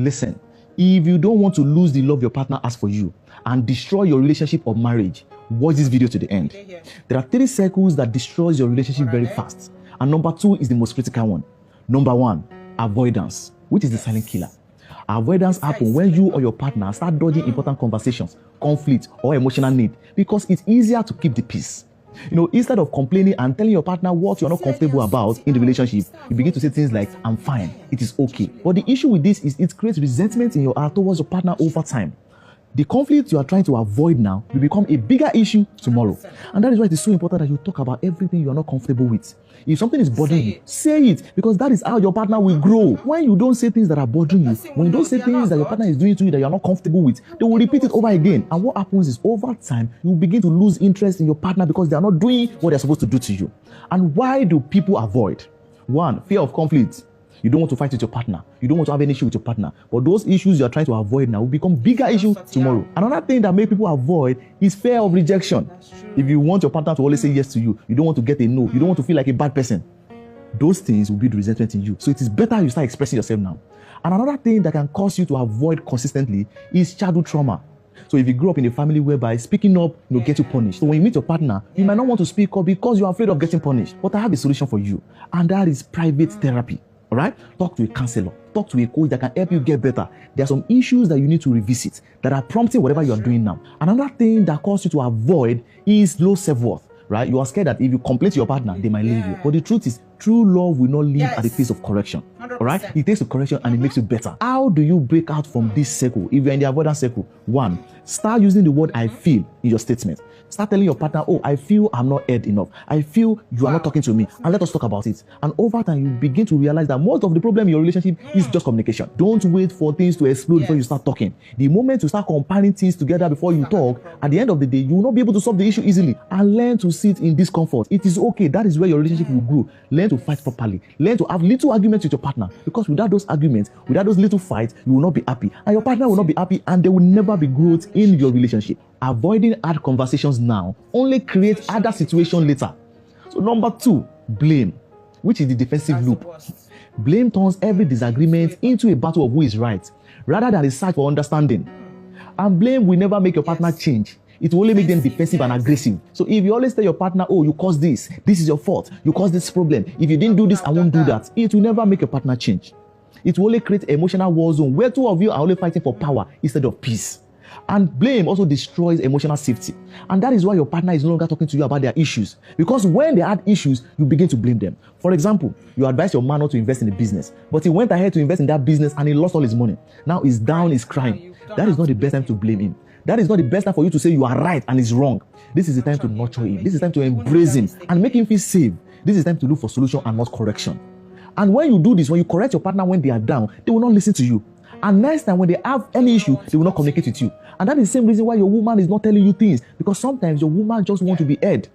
Listen, if you don't want to lose the love your partner has for you and destroy your relationship or marriage, watch this video to the end. There are 3 circles that destroys your relationship very fast. And number 2 is the most critical one. Number 1, avoidance, which is the silent killer. Avoidance happens when you or your partner start dodging important conversations, conflict, or emotional need because it's easier to keep the peace. Instead of complaining and telling your partner what you're not comfortable about in the relationship, you begin to say things like, I'm fine, it is okay. But the issue with this is it creates resentment in your heart towards your partner over time. The conflict you are trying to avoid now will become a bigger issue tomorrow. And that is why it is so important that you talk about everything you are not comfortable with. If something is bothering you, say it, because that is how your partner will grow. When you don't say things that are bothering you, when you don't say things that your partner is doing to you that you are not comfortable with, they will repeat it over again. And what happens is over time, you will begin to lose interest in your partner because they are not doing what they're supposed to do to you. And why do people avoid? 1, fear of conflict. You don't want to fight with your partner. You don't want to have any issue with your partner. But those issues you are trying to avoid now will become bigger issues tomorrow. Another thing that makes people avoid is fear of rejection. If you want your partner to always say yes to you, you don't want to get a no. You don't want to feel like a bad person. Those things will build resentment in you. So it is better you start expressing yourself now. And another thing that can cause you to avoid consistently is childhood trauma. So if you grew up in a family whereby speaking up, get you punished. So when you meet your partner, you might not want to speak up because you're afraid of getting punished. But I have a solution for you. And that is private therapy. All right? Talk to a counselor. Talk to a coach that can help you get better. There are some issues that you need to revisit that are prompting whatever you are doing now. Another thing that causes you to avoid is low self-worth. Right? You are scared that if you complain to your partner, they might leave you. But the truth is, true love will not live at the pace of correction. 100%. All right? It takes a correction and it makes you better. How do you break out from this circle? If you're in the avoidance circle, 1, start using the word I feel in your statement. Start telling your partner, oh, I feel I'm not heard enough. I feel you are not talking to me. And let us talk about it. And over time, you begin to realize that most of the problem in your relationship is just communication. Don't wait for things to explode before you start talking. The moment you start compiling things together before you talk, at the end of the day, you will not be able to solve the issue easily. And learn to sit in discomfort. It is okay. That is where your relationship will grow. Learn to fight properly. Learn to have little arguments with your partner. Because without those arguments, without those little fights, you will not be happy. And your partner will not be happy. And there will never be growth in your relationship. Avoiding hard conversations now only creates other situations later. So number 2, blame, which is the defensive loop. Blame turns every disagreement into a battle of who is right, rather than a search for understanding. And blame will never make your partner change. It will only make them defensive and aggressive. So if you always tell your partner, oh, you caused this is your fault, you caused this problem, if you didn't do this, I won't do that, it will never make your partner change. It will only create an emotional war zone where 2 of you are only fighting for power instead of peace. And blame also destroys emotional safety. And that is why your partner is no longer talking to you about their issues. Because when they had issues, you begin to blame them. For example, you advise your man not to invest in a business, but he went ahead to invest in that business and he lost all his money. Now he's down, he's crying. That is not the best time to blame him. That is not the best time for you to say you are right and he's wrong. This is the time to nurture him. This is the time to embrace him and make him feel safe. This is the time to look for solution and not correction. And when you do this, when you correct your partner when they are down, they will not listen to you. And next time when they have any issue, they will not communicate with you. And that is the same reason why your woman is not telling you things. Because sometimes your woman just wants to be heard.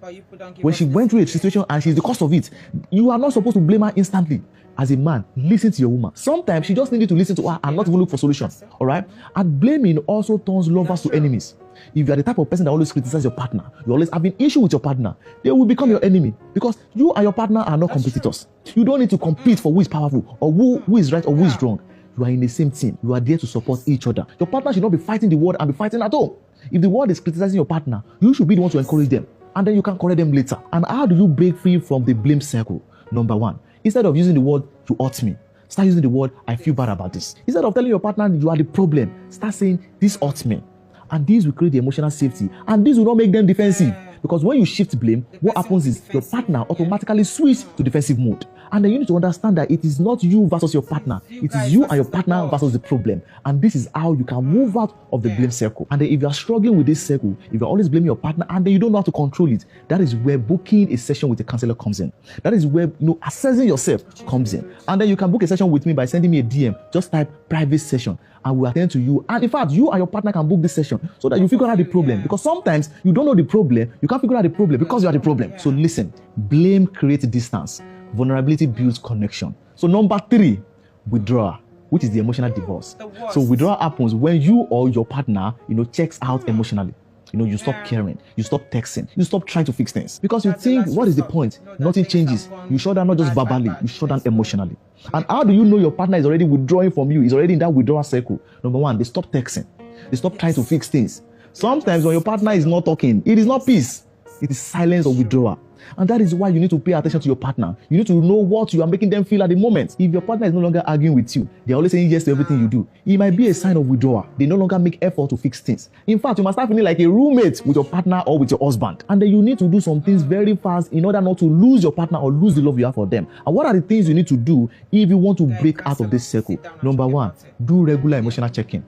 When she went through a situation and she's the cause of it, you are not supposed to blame her instantly. As a man, listen to your woman. Sometimes she just needs to listen to her and not even look for solutions. All right? And blaming also turns lovers to enemies. If you are the type of person that always criticizes your partner, you always have an issue with your partner, they will become your enemy. Because you and your partner are not competitors. You don't need to compete for who is powerful or who is right or who is wrong. You are in the same team. You are there to support each other. Your partner should not be fighting the world and be fighting at home. If the world is criticizing your partner, you should be the one to encourage them. And then you can correct them later. And how do you break free from the blame circle? Number 1, instead of using the word, you hurt me, start using the word, I feel bad about this. Instead of telling your partner you are the problem, start saying, this hurts me. And this will create the emotional safety. And this will not make them defensive. Because when you shift blame, what happens is your partner automatically switches to defensive mode. And then you need to understand that it is not you versus your partner. It is you and your partner versus the problem. And this is how you can move out of the blame circle. And then if you are struggling with this circle, if you're always blaming your partner and then you don't know how to control it, that is where booking a session with a counselor comes in. That is where assessing yourself comes in. And then you can book a session with me by sending me a DM. Just type private session and we'll attend to you. And in fact, you and your partner can book this session so that you figure out the problem. Because sometimes you don't know the problem, you can't figure out the problem because you are the problem. So listen, blame creates distance. Vulnerability builds connection. So number 3, withdrawal, which is the emotional divorce. So withdrawal happens when you or your partner, checks out emotionally. You stop caring, you stop texting, you stop trying to fix things. Because you think, what is the point? Nothing changes. You shut down not just verbally, you shut down emotionally. And how do you know your partner is already withdrawing from you? He's already in that withdrawal circle. Number one, they stop texting. They stop trying to fix things. Sometimes when your partner is not talking, it is not peace. It is silence or withdrawal. And that is why you need to pay attention to your partner. You need to know what you are making them feel at the moment. If your partner is no longer arguing with you, they're always saying yes to everything you do, it might be a sign of withdrawal. They no longer make effort to fix things. In fact, you must start feeling like a roommate with your partner or with your husband. And then you need to do some things very fast in order not to lose your partner or lose the love you have for them. And what are the things you need to do if you want to break out of this circle? Number one, do regular emotional check-in.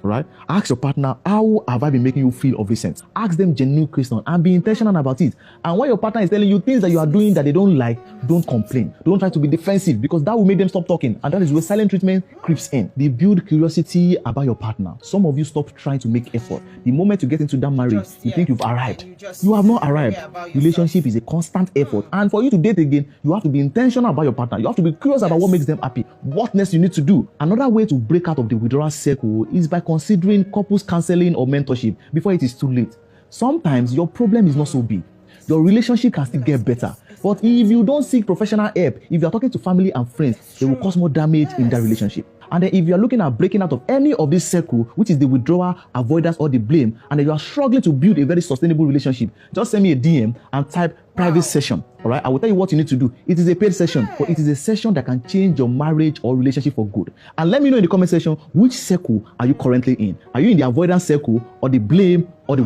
Right? Ask your partner, how have I been making you feel of recent? Ask them genuine questions and be intentional about it. And when your partner is telling you things that you are doing that they don't like, don't complain. Don't try to be defensive, because that will make them stop talking. And that is where silent treatment creeps in. They build curiosity about your partner. Some of you stop trying to make effort. The moment you get into that marriage, you think you've arrived. You have not arrived. Relationship is a constant effort. And for you to date again, you have to be intentional about your partner. You have to be curious about what makes them happy. What next you need to do. Another way to break out of the withdrawal circle is by considering couples counseling or mentorship before it is too late. Sometimes your problem is not so big. Your relationship can still get better. But if you don't seek professional help, if you are talking to family and friends, it will cause more damage in that relationship. And then if you are looking at breaking out of any of this circle, which is the withdrawal, avoidance, or the blame, and then you are struggling to build a very sustainable relationship, just send me a DM and type private session. All right, I will tell you what you need to do. It is a paid session, but it is a session that can change your marriage or relationship for good. And let me know in the comment section, which circle are you currently in? Are you in the avoidance circle, or the blame, or the